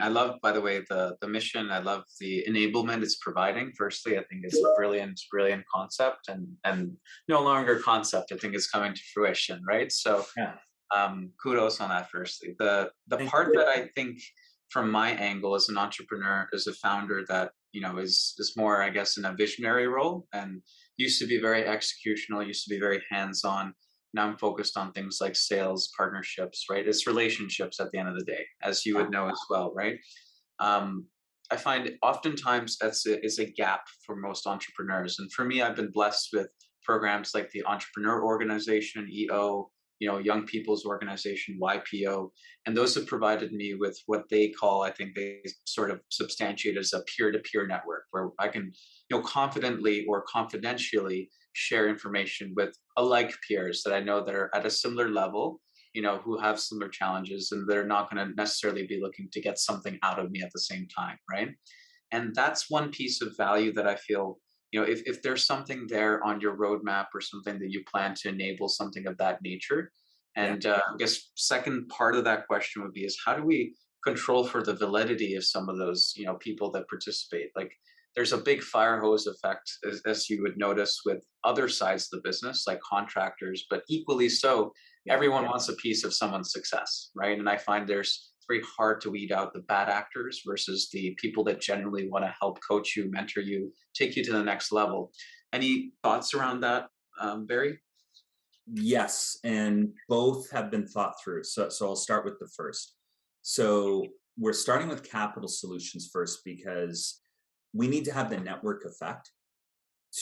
I love, by the way, the mission. I love the enablement it's providing. Firstly, I think it's a brilliant concept, and no longer concept. I think it's coming to fruition, right? So Yeah. kudos on that. Firstly, the Thank part you. that I think, from my angle as an entrepreneur, as a founder, that is more, I guess, in a visionary role, and used to be very executional, used to be very hands on. Now I'm focused on things like sales, partnerships, right? It's relationships at the end of the day, as you would know as well, right? Um, I find oftentimes is a gap for most entrepreneurs, and for me, I've been blessed with programs like the Entrepreneur Organization (EO), Young People's Organization (YPO), and those have provided me with what they call, I think they sort of substantiate as a peer-to-peer network, where I can, confidently or confidentially share information with alike peers that I know that are at a similar level, who have similar challenges, and they're not going to necessarily be looking to get something out of me at the same time, right? And that's one piece of value that I feel, if there's something there on your roadmap or something that you plan to enable something of that nature. Yeah. And I guess second part of that question would be is how do we control for the validity of some of those, people that participate? Like there's a big fire hose effect, as you would notice with other sides of the business, like contractors, but equally so, Yeah. everyone wants a piece of someone's success, right? And I find it's very hard to weed out the bad actors versus the people that genuinely want to help coach you, mentor you, take you to the next level. Any thoughts around that, Barry? Yes, and both have been thought through. So I'll start with the first. So we're starting with capital solutions first because we need to have the network effect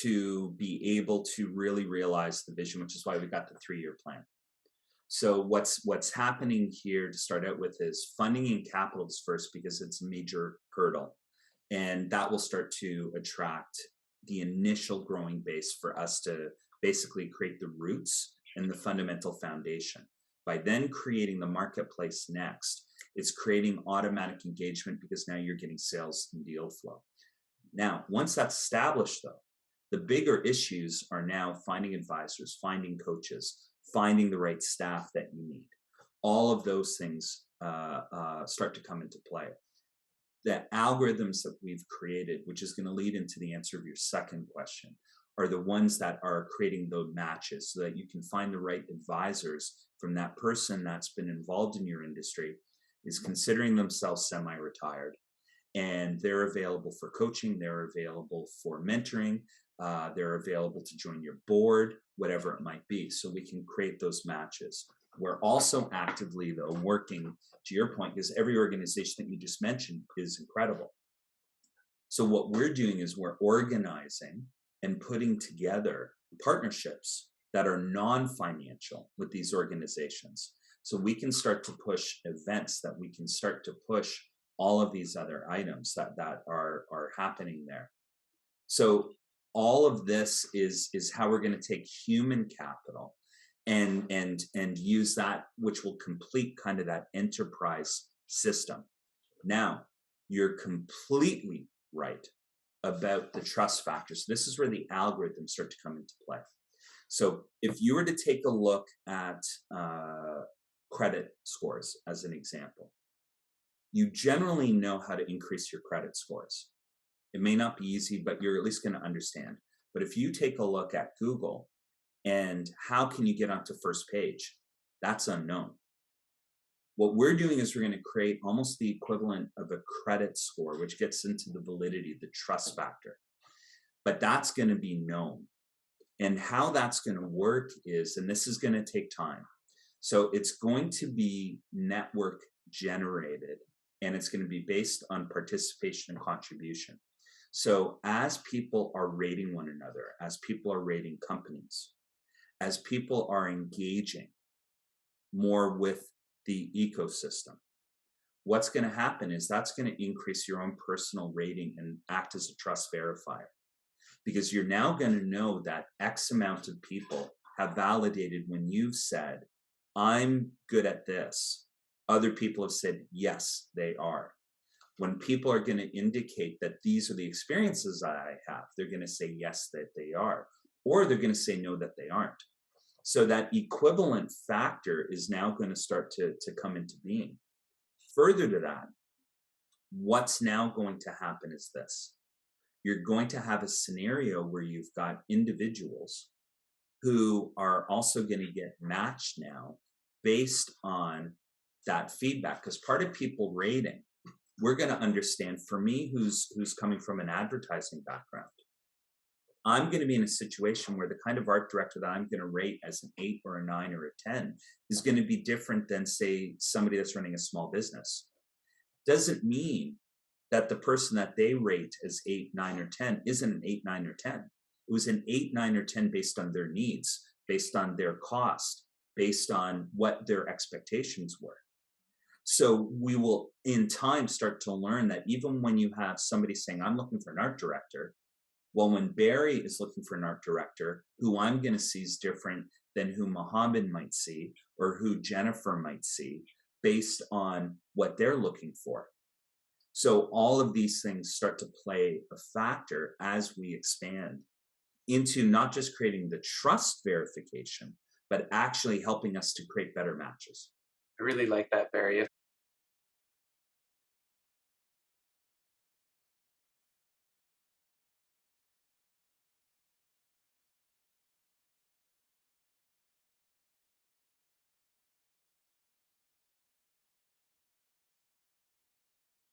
to be able to really realize the vision, which is why we got the 3-year plan. So what's happening here to start out with is funding and capitals first because it's a major hurdle, and that will start to attract the initial growing base for us to basically create the roots and the fundamental foundation. By then creating the marketplace next, it's creating automatic engagement because now you're getting sales and deal flow. Now, once that's established, though, the bigger issues are now finding advisors, finding coaches, finding the right staff that you need. All of those things start to come into play. The algorithms that we've created, which is going to lead into the answer of your second question, are the ones that are creating those matches so that you can find the right advisors from that person that's been involved in your industry, is considering themselves semi-retired, and they're available for coaching, they're available for mentoring, they're available to join your board, whatever it might be. So we can create those matches. We're also actively, though, working to your point, because every organization that you just mentioned is incredible. So what we're doing is we're organizing and putting together partnerships that are non-financial with these organizations. So we can start to push events, that we can start to push all of these other items that are happening there. So all of this is how we're going to take human capital and use that, which will complete kind of that enterprise system. Now, you're completely right about the trust factors. This is where the algorithms start to come into play. So if you were to take a look at credit scores as an example, you generally know how to increase your credit scores. It may not be easy, but you're at least going to understand. But if you take a look at Google and how can you get onto first page, that's unknown. What we're doing is we're going to create almost the equivalent of a credit score, which gets into the validity, the trust factor. But that's going to be known. And how that's going to work is, and this is going to take time. So it's going to be network generated, and it's going to be based on participation and contribution. So as people are rating one another, as people are rating companies, as people are engaging more with the ecosystem, what's going to happen is that's going to increase your own personal rating and act as a trust verifier. Because you're now going to know that X amount of people have validated when you've said, I'm good at this. Other people have said, yes, they are. When people are going to indicate that these are the experiences that I have, they're going to say, yes, that they are. Or they're going to say, no, that they aren't. So that equivalent factor is now going to start to come into being. Further to that, What's now going to happen is this: you're going to have a scenario where you've got individuals who are also going to get matched now based on that feedback. Because part of people rating, we're going to understand, for me, who's coming from an advertising background, I'm going to be in a situation where the kind of art director that I'm going to rate as an 8 or a 9 or a 10 is going to be different than, say, somebody that's running a small business. Doesn't mean that the person that they rate as 8, 9, or 10 isn't an 8, 9, or 10. It was an 8, 9, or 10 based on their needs, based on their cost, based on what their expectations were. So we will, in time, start to learn that even when you have somebody saying, I'm looking for an art director, well, when Barry is looking for an art director, who I'm going to see is different than who Mohammed might see or who Jennifer might see based on what they're looking for. So all of these things start to play a factor as we expand into not just creating the trust verification, but actually helping us to create better matches. I really like that, Barry.